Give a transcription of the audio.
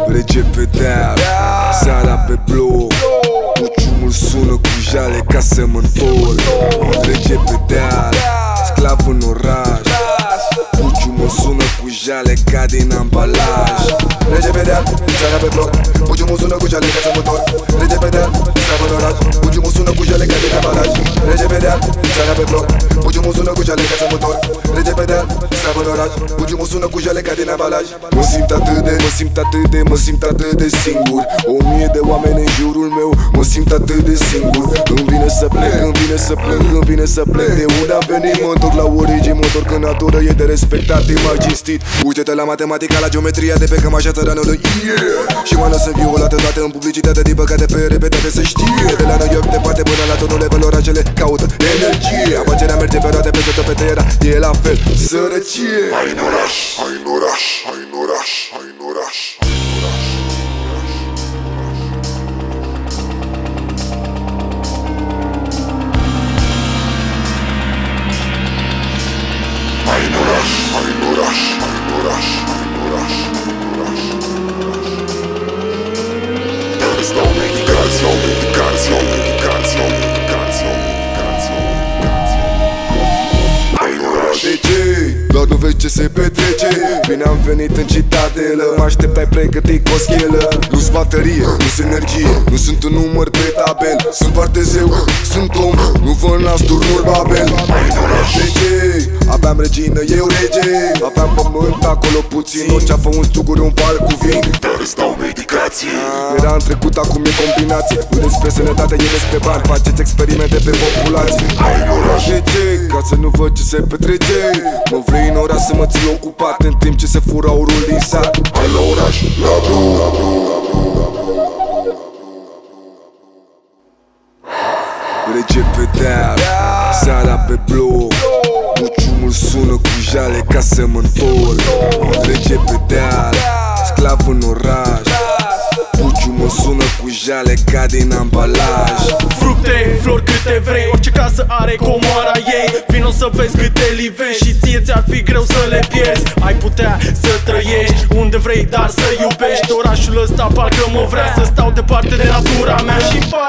Rege pe deal, seara pe bloc, Puciumul sună cu jale ca să mă întorc. Rege pe deal, sclav în oraș, Puciumul sună cu jale ca din ambalaj. Rege pe deal, seara pe bloc, Puciumul sună cu jale ca să mă întorc. Rege pe deal, sclav în oraș, Puciumul sună cu jale ca din ambalaj. Rege pe deal, seara pe bloc, Puciumul sună cu jale ca să mă întorc. Rege pe deal, sclav în oraș, Puciumul sună cu jale ca din ambalaj. Mă simt atât de singur, 1000 de oameni în jurul meu, mă simt atât de singur. Îmi vine să plec, îmi vine să plec de unde am venit, mă întorc la origini, mă întorc în natură, e de respectat, e mai cinstit. Uite-te la matematica, la geometria de pe cămașa țăranului, yeah! Și mână să violate toate în publicitate, din păcate pe repetate să știe. De la New York departe până la tonul level, orașele caută energie. Afacerea merge pe roate peste tot pe tera, e la fel, sărăcie. Hai în oraș, hai în oraș, hai în oraș, hai în oraș. Hai în oraș, hai în oraș, hai în oraș, hai în oraș, hai în oraș. Dar îți dau medicație, medicație, medicație, medicație, medicație. Hai în oraș. De ce? Doar nu vezi ce se petrece? Bine am venit în citadelă, mă așteptai pregătit cu o schelă. Nu-s baterie, nu-s energie, nu sunt un număr pe tabel. Sunt parte zeu, sunt om, nu vă nas turnul Babel. De ce? Aveam regină, eu rege, aveam pământ acolo puțin, o ceafă, un stugur, un pal cu vin. Dar îți dau medicație. Era în trecut, acum e combinație. Nu despre sănătate, e despre bani. Faceți experimente pe populație. Hai în oraș. De ce? Ca să nu văd ce se petrece. Mă vrei în oraș să mă ții ocupat, în timp ce se fură aurul din sat. Hai la oraș, la bro, la bro, la bro, la bro. Rege pe deal, seara pe bloc, Puciumul sună cu jale ca să mă întorc. Rege pe deal, sclav în oraș, Puciumul sună cu jale ca din ambalaj. Fructe, flori câte vrei, orice casă are comoara ei. Vino să vezi câte livezi și ție ți-ar fi greu să le pierzi. Ai putea să trăiești unde vrei, dar să iubești. Orașul ăsta parcă mă vrea să stau departe de natura mea și pare